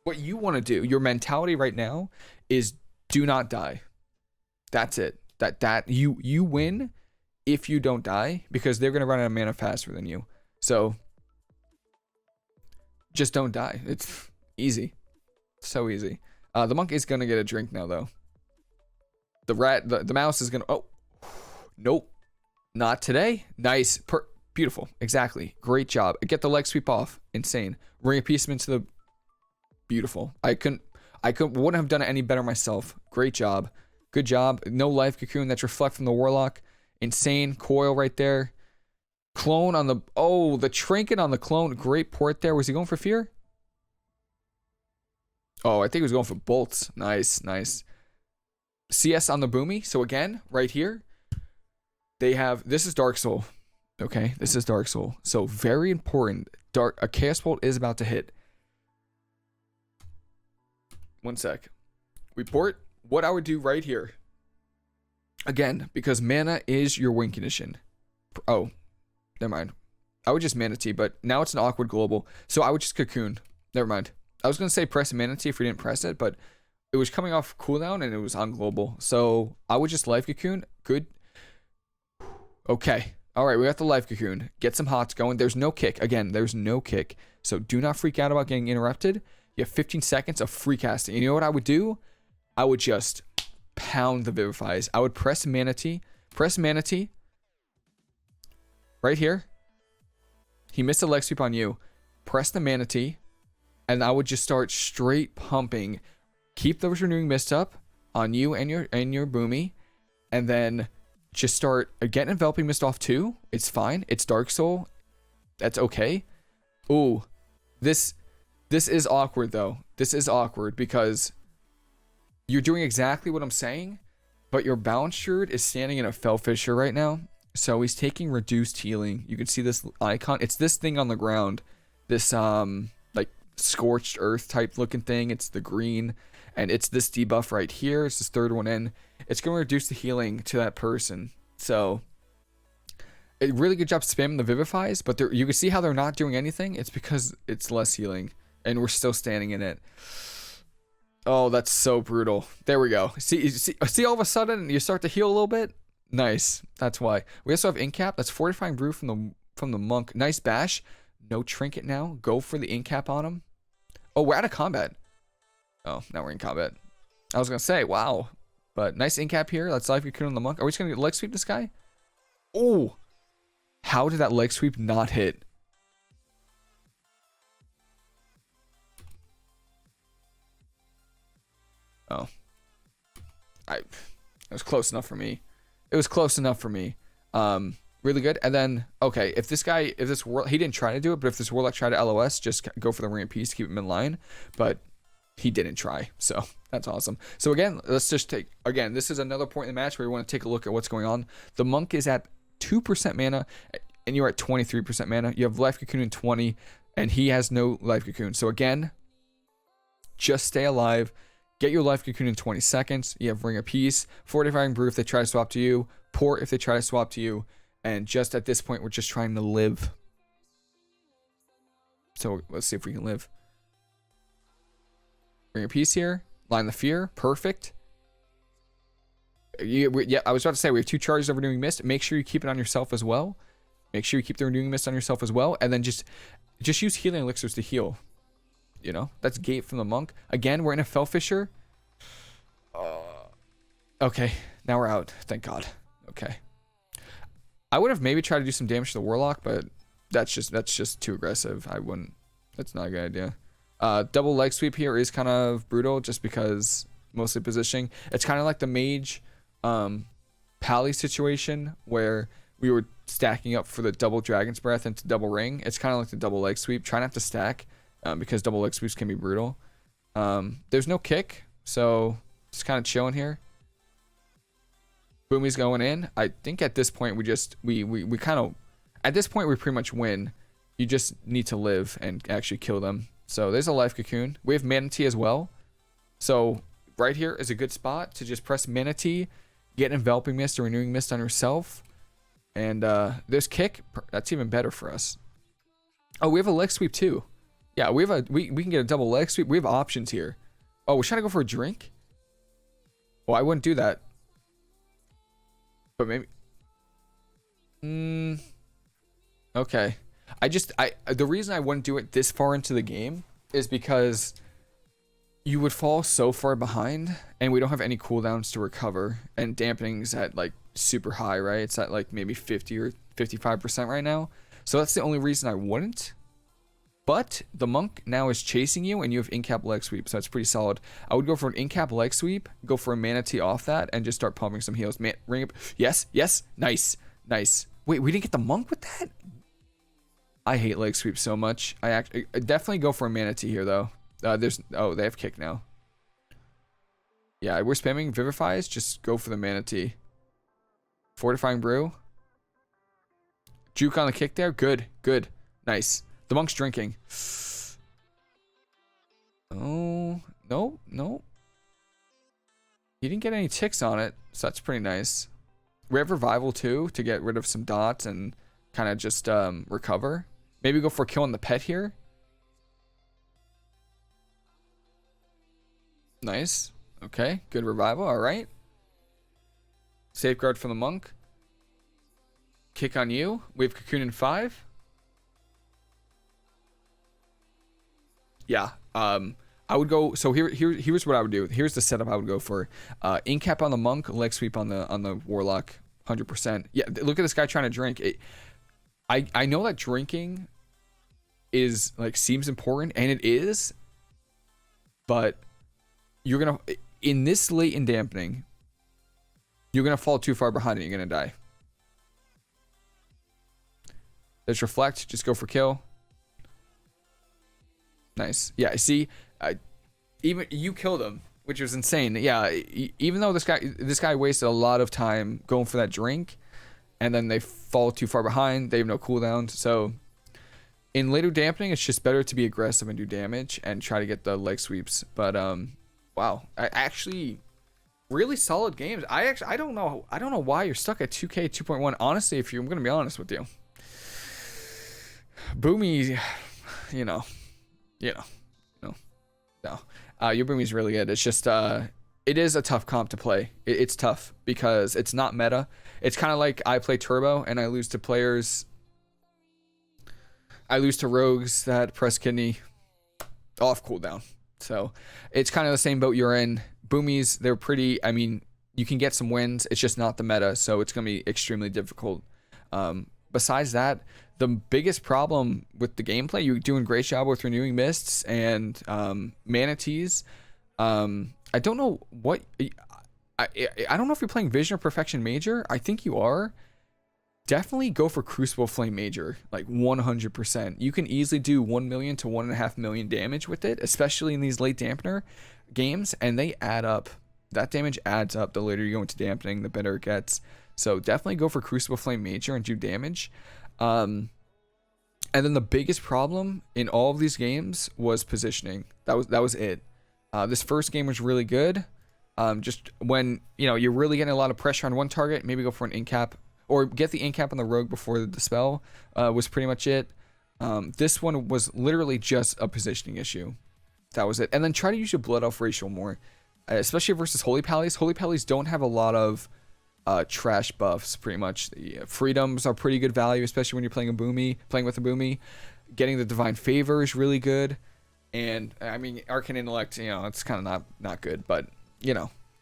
what you want to do, your mentality right now is do not die. That's it. That you win if you don't die, because they're going to run out of mana faster than you. So just don't die. It's easy. So easy. The monk is going to get a drink now, though. The mouse is going to... Oh, nope. Not today. Nice. Beautiful. Exactly. Great job. Get the leg sweep off. Insane. Ring a piece into the... Beautiful. I wouldn't have done it any better myself. Great job. Good job. No life cocoon. That's reflect from the warlock. Insane. Coil right there. Clone on the... Oh, the trinket on the clone. Great port there. Was he going for fear? Oh, I think he was going for bolts. Nice, nice. CS on the boomy. So again, right here, they have... This is Dark Soul. Okay, this is Dark Soul. So very important. A Chaos Bolt is about to hit. 1 sec. We port. What I would do right here. Again, because mana is your win condition. Oh, never mind. I would just Mana Tea, but now it's an awkward global. So I would just Cocoon. Never mind. I was going to say press Mana Tea if we didn't press it, but it was coming off cooldown and it was on global. So I would just Life Cocoon. Good. Okay. All right, we got the Life Cocoon. Get some hots going. There's no kick. Again, there's no kick. So do not freak out about getting interrupted. You have 15 seconds of free casting. You know what I would do? I would just pound the Vivifies. I would press Mana Tea. Press Mana Tea. Right here. He missed a leg sweep on you. Press the Mana Tea. And I would just start straight pumping. Keep those Renewing Mist up on you and your boomy. And then just start getting Enveloping Mist off too. It's fine. It's Dark Soul. That's okay. Ooh. This is awkward though. This is awkward because you're doing exactly what I'm saying, but your Bounce Druid is standing in a Fell Fissure right now. So he's taking reduced healing. You can see this icon. It's this thing on the ground. This like scorched earth type looking thing. It's the green. And it's this debuff right here. It's this third one in. It's going to reduce the healing to that person. So a really good job spamming the Vivifies, but you can see how they're not doing anything. It's because it's less healing. And we're still standing in it. Oh, that's so brutal. There we go. See all of a sudden you start to heal a little bit? Nice. That's why. We also have Incap. That's Fortifying Brew from the Monk. Nice bash. No trinket now. Go for the Incap on him. Oh, we're out of combat. Oh, now we're in combat. I was going to say, wow. But nice Incap here. Let's Life Cocoon on the Monk. Are we just going to leg sweep this guy? Oh. How did that leg sweep not hit? Oh. It was close enough for me. It was close enough for me. Really good. And then, okay, if this Warlock, he didn't try to do it, but if this Warlock tried to LOS, just go for the Ring of Peace to keep him in line. But he didn't try. So that's awesome. So again, let's just this is another point in the match where we want to take a look at what's going on. The Monk is at 2% mana and you're at 23% mana. You have Life Cocoon in 20 and he has no Life Cocoon. So again, just stay alive. Get your Life Cocoon in 20 seconds. You have Ring of Peace, Fortifying Brew if they try to swap to you, Port if they try to swap to you, and just at this point, we're just trying to live. So let's see if we can live. Ring of Peace here. Line the Fear. Perfect. Yeah, I was about to say, we have 2 charges of Renewing Mist. Make sure you keep it on yourself as well. Make sure you keep the Renewing Mist on yourself as well. And then just use Healing Elixirs to heal. You know, that's Gate from the Monk. Again, we're in a Fell Fissure. Okay, now we're out. Thank God. Okay. I would have maybe tried to do some damage to the Warlock, but that's just too aggressive. I wouldn't. That's not a good idea. Double leg sweep here is kind of brutal just because mostly positioning. It's kind of like the Mage Pally situation where we were stacking up for the double Dragon's Breath into double ring. It's kind of like the double leg sweep. Try not to stack. Because double leg sweeps can be brutal. There's no kick, so just kind of chilling here. Boomy's going in. I think at this point we kind of at this point we pretty much win. You just need to live and actually kill them. So there's a Life Cocoon. We have Mana Tea as well. So right here is a good spot to just press Mana Tea, get Enveloping Mist or Renewing Mist on yourself, and there's kick. That's even better for us. Oh, we have a leg sweep too. Yeah, we can get a double leg sweep. We have options here. Oh, we're trying to go for a drink? Well, I wouldn't do that. But maybe... Okay. The reason I wouldn't do it this far into the game is because you would fall so far behind and we don't have any cooldowns to recover. And dampening's at like super high, right? It's at like maybe 50 or 55% right now. So that's the only reason I wouldn't. But the monk now is chasing you, and you have in-cap leg sweep, so that's pretty solid. I would go for an in-cap leg sweep, go for a mana tea off that, and just start pumping some heals. Man, ring up. Yes, yes, nice, nice. Wait, we didn't get the monk with that? I hate leg sweep so much. I definitely go for a mana tea here, though. Oh, they have kick now. Yeah, we're spamming Vivifies. Just go for the mana tea. Fortifying brew. Juke on the kick there. Good, good, nice. The monk's drinking. Oh, no, no. He didn't get any ticks on it, so that's pretty nice. We have revival too to get rid of some dots and kind of just recover. Maybe go for killing the pet here. Nice. Okay, good revival. All right. Safeguard for the monk. Kick on you. We have cocoon in 5. Yeah. I would go. So here's what I would do. Here's the setup I would go for. In-cap on the monk, leg sweep on the warlock. 100%. Yeah. Look at this guy trying to drink. I know that drinking is like seems important, and it is, but you're gonna in this late in dampening, you're gonna fall too far behind and you're gonna die. Let's reflect. Just go for kill. Nice. Yeah. See, even you killed him, which was insane. Yeah. Even though this guy wasted a lot of time going for that drink, and then they fall too far behind. They have no cooldowns. So in later dampening, it's just better to be aggressive and do damage and try to get the leg sweeps. But wow, actually really solid games. I don't know why you're stuck at 2K 2.1. Honestly, I'm gonna be honest with you, Boomy, no. Your Boomy's really good. It's just it is a tough comp to play. It's tough because it's not meta. It's kind of like I play Turbo and I lose to players. I lose to rogues that press kidney off cooldown. So it's kind of the same boat you're in. Boomies, they're pretty. I mean, you can get some wins. It's just not the meta, so it's gonna be extremely difficult. Besides that, the biggest problem with the gameplay, you're doing a great job with renewing mists and manatees. I don't know what I don't know if you're playing Vision or Perfection Major. I think you are. Definitely go for Crucible Flame Major, like 100%. You can easily do 1 million to 1.5 million damage with it, especially in these late dampener games, and they add up. That damage adds up the later you go into dampening, the better it gets. So definitely go for Crucible Flame Major and do damage. And then the biggest problem in all of these games was positioning. That was it. This first game was really good. Just when you're really getting a lot of pressure on one target, maybe go for an in-cap or get the in-cap on the rogue before the dispel. Was pretty much it. This one was literally just a positioning issue. That was it. And then try to use your Blood Elf ratio more, especially versus Holy Pallies. Holy Pallies don't have a lot of trash buffs. Pretty much the freedoms are pretty good value, especially when you're playing with a Boomy. Getting the Divine Favor is really good, and I mean Arcane Intellect, it's kind of not good, but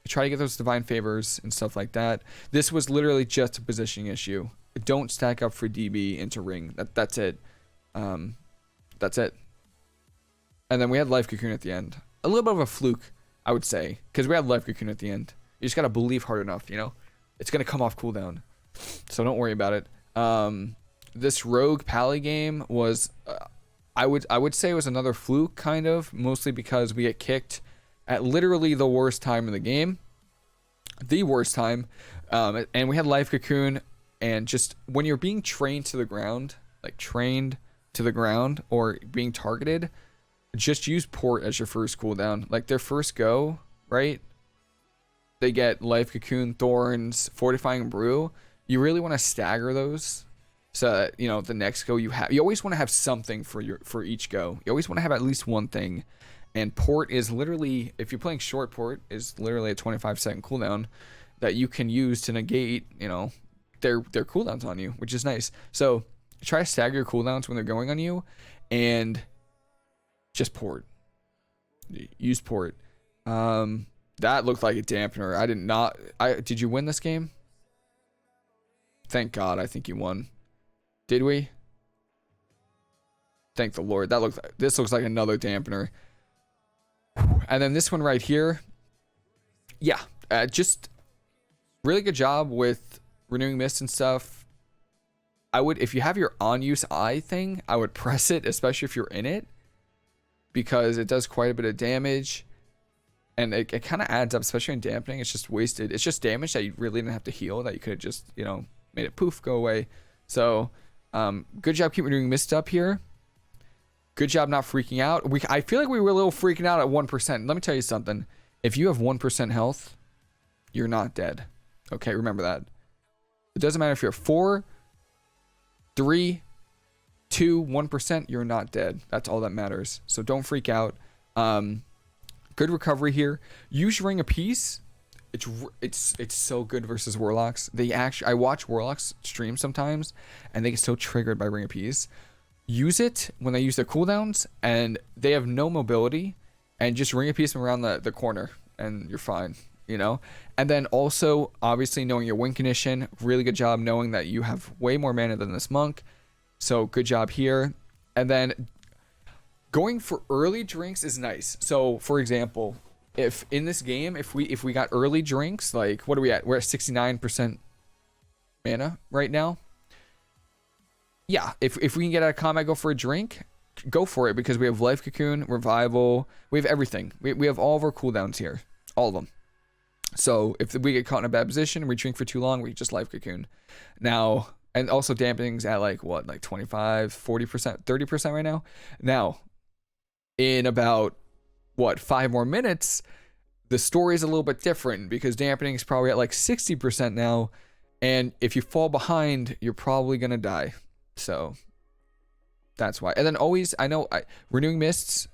try to get those Divine Favors and stuff like that. This was literally just a positioning issue. Don't stack up for DB into ring. That's it. That's it. And then we had Life Cocoon at the end. A little bit of a fluke, I would say, because we had Life Cocoon at the end. You just gotta believe hard enough, It's gonna come off cooldown, so don't worry about it. This Rogue Pally game was, I would say it was another fluke, kind of, mostly because we get kicked at literally the worst time in the game, the worst time, and we had Life Cocoon, and just when you're being trained to the ground, or being targeted, just use Port as your first cooldown. Like their first go, right? They get Life Cocoon, Thorns, Fortifying Brew. You really want to stagger those, so that, the next go you always want to have something for each go. You always want to have at least one thing. And Port is literally, if you're playing short, Port is literally a 25-second cooldown that you can use to negate, their cooldowns on you, which is nice. So try to stagger your cooldowns when they're going on you, and just Port. Use Port. That looked like a dampener. Did you win this game? Thank God, I think you won. Did we? Thank the Lord. This looks like another dampener. And then this one right here. Yeah, just really good job with renewing mist and stuff. I would, if you have your on use eye thing, I would press it, especially if you're in it, because it does quite a bit of damage. And it kind of adds up, especially in dampening. It's just wasted. It's just damage that you really didn't have to heal, that you could have just, you know, made it poof, go away. So, good job keeping renewing mist up here. Good job not freaking out. I feel like we were a little freaking out at 1%. Let me tell you something. If you have 1% health, you're not dead. Okay, remember that. It doesn't matter if you're 4, 3, 2, 1%, you're not dead. That's all that matters. So don't freak out. Good recovery here. Use Ring of Peace. It's so good versus Warlocks. I watch Warlocks stream sometimes, and they get so triggered by Ring of Peace. Use it when they use their cooldowns, and they have no mobility, and just Ring of Peace them around the corner, and you're fine, you know? And then also, obviously, knowing your win condition. Really good job knowing that you have way more mana than this monk. So good job here. And then going for early drinks is nice. So for example, if in this game, if we got early drinks, like what are we at? We're at 69% mana right now. Yeah, if we can get out of combat, go for a drink, go for it, because we have Life Cocoon, Revival, we have everything. We have all of our cooldowns here, all of them. So if we get caught in a bad position and we drink for too long, we just Life Cocoon. Now, and also dampening's at like what, like 25, 40%, 30% right now. Now, in about what, 5 more minutes, the story is a little bit different, because dampening is probably at like 60% now, and if you fall behind, you're probably gonna die. So that's why. And then always, renewing mists,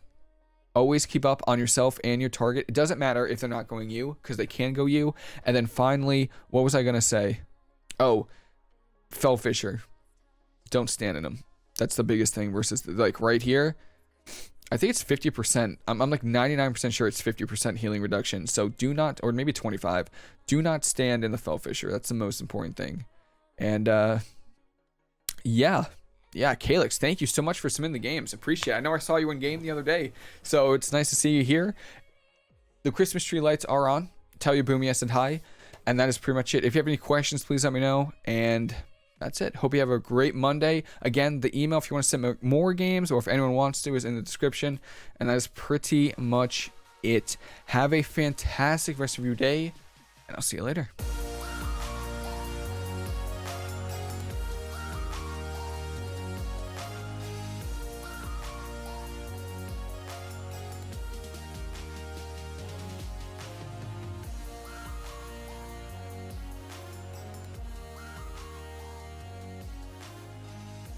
always keep up on yourself and your target. It doesn't matter if they're not going you, because they can go you. And then finally, what was I gonna say? Oh, Fell Fissure. Don't stand in them. That's the biggest thing versus like right here. I think it's 50%. I'm like 99% sure it's 50% healing reduction. So do not, or maybe 25. Do not stand in the Fell Fissure. That's the most important thing. And yeah, Kaylux, thank you so much for submitting the games. Appreciate it. I know I saw you in game the other day, so it's nice to see you here. The Christmas tree lights are on. Tell your Boomy I said hi. And that is pretty much it. If you have any questions, please let me know. And that's it. Hope you have a great Monday. Again, the email, if you want to send more games, or if anyone wants to, is in the description. And that is pretty much it. Have a fantastic rest of your day, and I'll see you later.